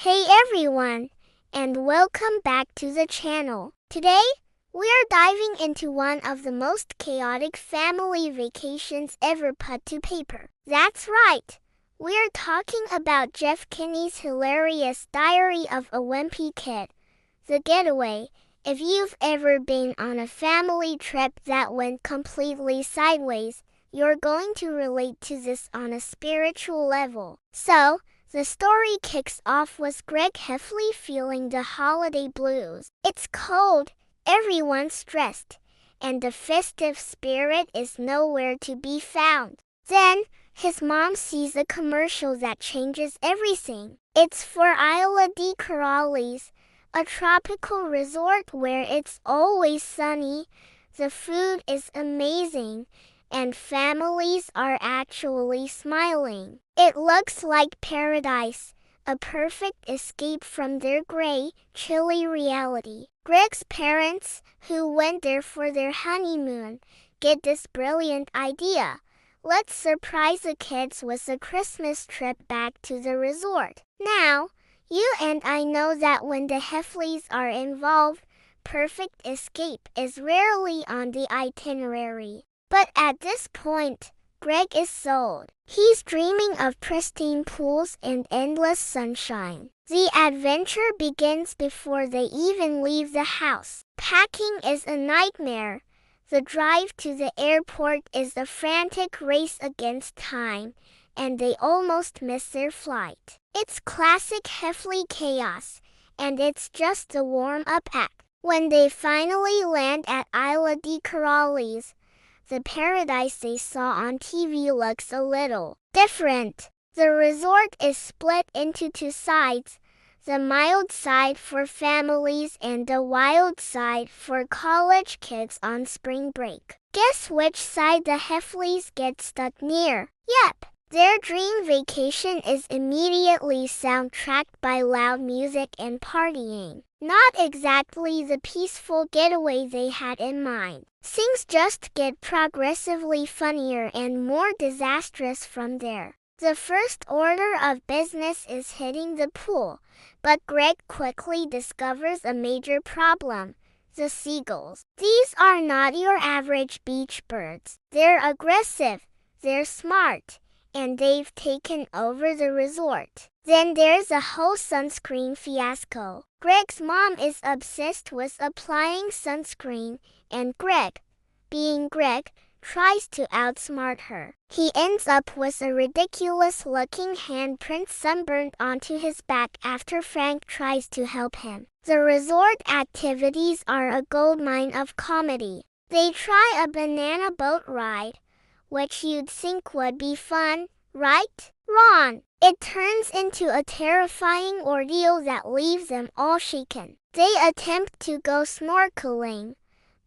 Hey everyone, and welcome back to the channel. Today, we are diving into one of the most chaotic family vacations ever put to paper. That's right, we are talking about Jeff Kinney's hilarious Diary of a Wimpy Kid, The Getaway. If you've ever been on a family trip that went completely sideways, you're going to relate to this on a spiritual level. So, the story kicks off with Greg Heffley feeling the holiday blues. It's cold, everyone's stressed, and the festive spirit is nowhere to be found. Then, his mom sees a commercial that changes everything. It's for Isla de Corrales, a tropical resort where it's always sunny, the food is amazing, and families are actually smiling. It looks like paradise, a perfect escape from their gray, chilly reality. Greg's parents, who went there for their honeymoon, get this brilliant idea. Let's surprise the kids with a Christmas trip back to the resort. Now, you and I know that when the Heffleys are involved, perfect escape is rarely on the itinerary. But at this point, Greg is sold. He's dreaming of pristine pools and endless sunshine. The adventure begins before they even leave the house. Packing is a nightmare. The drive to the airport is a frantic race against time, and they almost miss their flight. It's classic Heffley chaos, and it's just the warm-up act. When they finally land at Isla de Corrales, the paradise they saw on TV looks a little different. The resort is split into two sides, the mild side for families and the wild side for college kids on spring break. Guess which side the Heffleys get stuck near? Yep, their dream vacation is immediately soundtracked by loud music and partying. Not exactly the peaceful getaway they had in mind. Things just get progressively funnier and more disastrous from there. The first order of business is hitting the pool, but Greg quickly discovers a major problem: the seagulls. These are not your average beach birds. They're aggressive, they're smart, and they've taken over the resort. Then there's a whole sunscreen fiasco. Greg's mom is obsessed with applying sunscreen, and Greg, being Greg, tries to outsmart her. He ends up with a ridiculous-looking handprint sunburned onto his back after Frank tries to help him. The resort activities are a goldmine of comedy. They try a banana boat ride, which you'd think would be fun, right? Wrong! It turns into a terrifying ordeal that leaves them all shaken. They attempt to go snorkeling,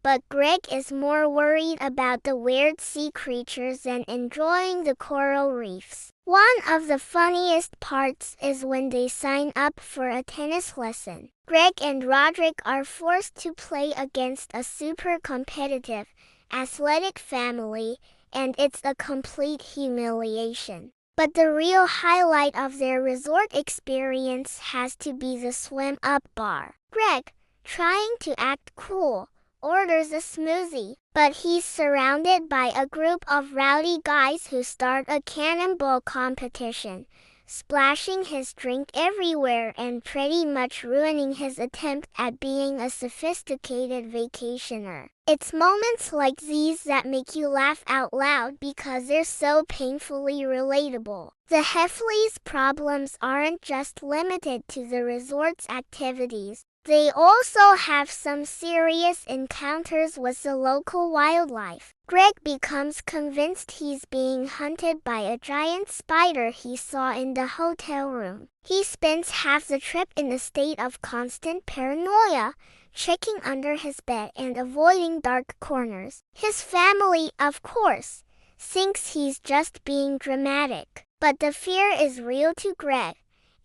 but Greg is more worried about the weird sea creatures than enjoying the coral reefs. One of the funniest parts is when they sign up for a tennis lesson. Greg and Roderick are forced to play against a super competitive, athletic family, and it's a complete humiliation. But the real highlight of their resort experience has to be the swim-up bar. Greg, trying to act cool, orders a smoothie, but he's surrounded by a group of rowdy guys who start a cannonball competition, splashing his drink everywhere and pretty much ruining his attempt at being a sophisticated vacationer. It's moments like these that make you laugh out loud because they're so painfully relatable. The Heffleys' problems aren't just limited to the resort's activities. They also have some serious encounters with the local wildlife. Greg becomes convinced he's being hunted by a giant spider he saw in the hotel room. He spends half the trip in a state of constant paranoia, checking under his bed and avoiding dark corners. His family, of course, thinks he's just being dramatic. But the fear is real to Greg,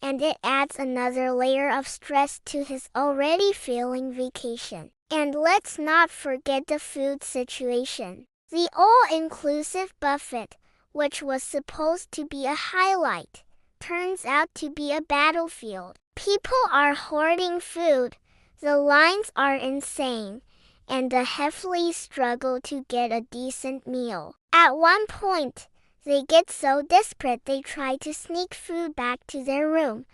and it adds another layer of stress to his already failing vacation. And let's not forget the food situation. The all-inclusive buffet, which was supposed to be a highlight, turns out to be a battlefield. People are hoarding food, the lines are insane, and the Heffleys struggle to get a decent meal. At one point, they get so desperate they try to sneak food back to their room,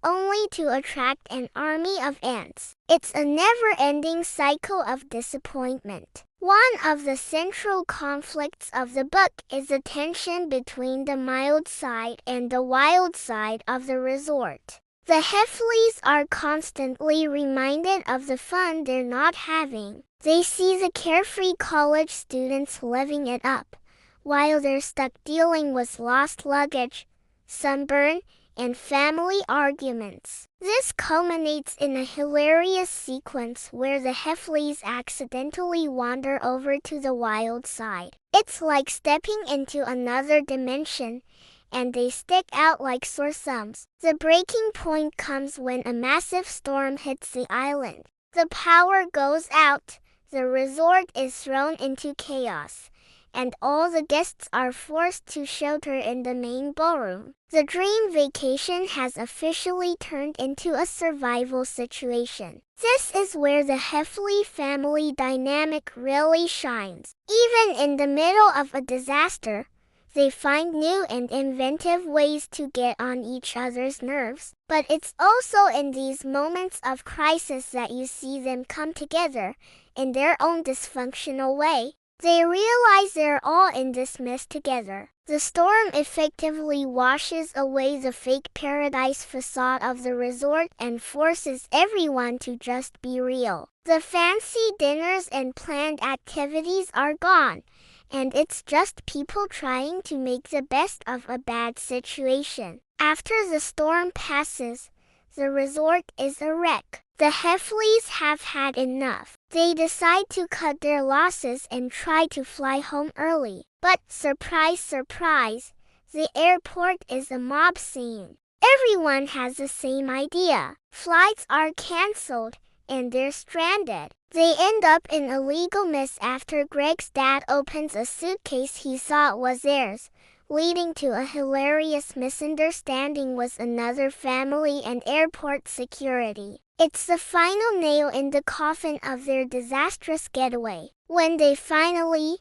only to attract an army of ants. It's a never-ending cycle of disappointment. One of the central conflicts of the book is the tension between the mild side and the wild side of the resort. The Heffleys are constantly reminded of the fun they're not having. They see the carefree college students living it up, while they're stuck dealing with lost luggage, sunburn, and family arguments. This culminates in a hilarious sequence where the Heffleys accidentally wander over to the wild side. It's like stepping into another dimension, and they stick out like sore thumbs. The breaking point comes when a massive storm hits the island. The power goes out, the resort is thrown into chaos, and all the guests are forced to shelter in the main ballroom. The dream vacation has officially turned into a survival situation. This is where the Heffley family dynamic really shines. Even in the middle of a disaster, they find new and inventive ways to get on each other's nerves. But it's also in these moments of crisis that you see them come together, in their own dysfunctional way. They realize they're all in this mess together. The storm effectively washes away the fake paradise facade of the resort and forces everyone to just be real. The fancy dinners and planned activities are gone, and it's just people trying to make the best of a bad situation. After the storm passes, the resort is a wreck. The Heffleys have had enough. They decide to cut their losses and try to fly home early. But surprise, surprise, the airport is a mob scene. Everyone has the same idea. Flights are canceled, and they're stranded. They end up in a legal mess after Greg's dad opens a suitcase he thought was theirs, leading to a hilarious misunderstanding with another family and airport security. It's the final nail in the coffin of their disastrous getaway. When they finally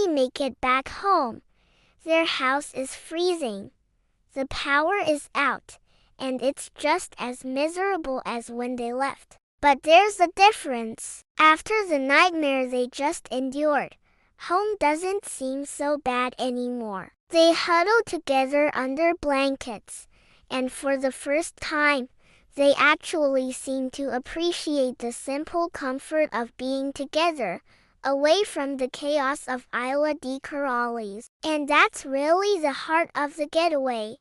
make it back home, their house is freezing. The power is out, and it's just as miserable as when they left. But there's a difference. After the nightmare they just endured, home doesn't seem so bad anymore. They huddle together under blankets, and for the first time, they actually seem to appreciate the simple comfort of being together, away from the chaos of Isla de Corrales. And that's really the heart of the getaway.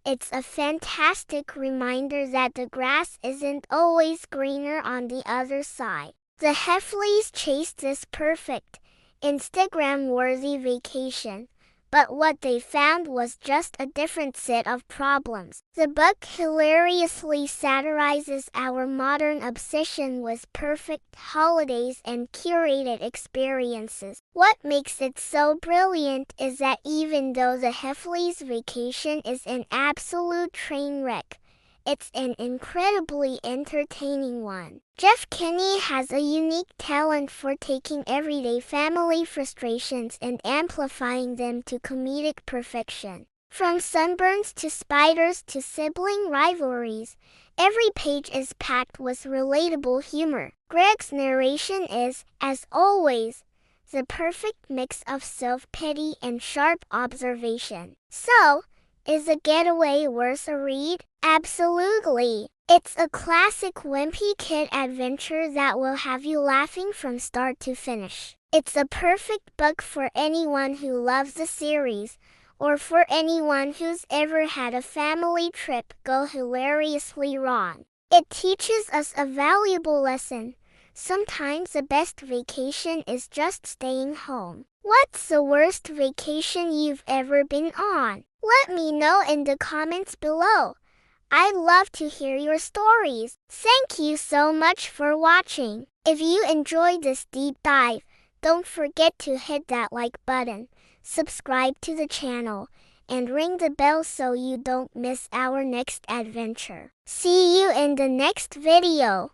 It's a fantastic reminder that the grass isn't always greener on the other side. The Heffleys chased this perfect, Instagram-worthy vacation, but what they found was just a different set of problems. The book hilariously satirizes our modern obsession with perfect holidays and curated experiences. What makes it so brilliant is that even though the Heffleys' vacation is an absolute train wreck, it's an incredibly entertaining one. Jeff Kinney has a unique talent for taking everyday family frustrations and amplifying them to comedic perfection. From sunburns to spiders to sibling rivalries, every page is packed with relatable humor. Greg's narration is, as always, the perfect mix of self-pity and sharp observation. So, is A Getaway worth a read? Absolutely! It's a classic Wimpy Kid adventure that will have you laughing from start to finish. It's a perfect book for anyone who loves the series, or for anyone who's ever had a family trip go hilariously wrong. It teaches us a valuable lesson. Sometimes the best vacation is just staying home. What's the worst vacation you've ever been on? Let me know in the comments below. I'd love to hear your stories. Thank you so much for watching. If you enjoyed this deep dive, don't forget to hit that like button, subscribe to the channel, and ring the bell so you don't miss our next adventure. See you in the next video.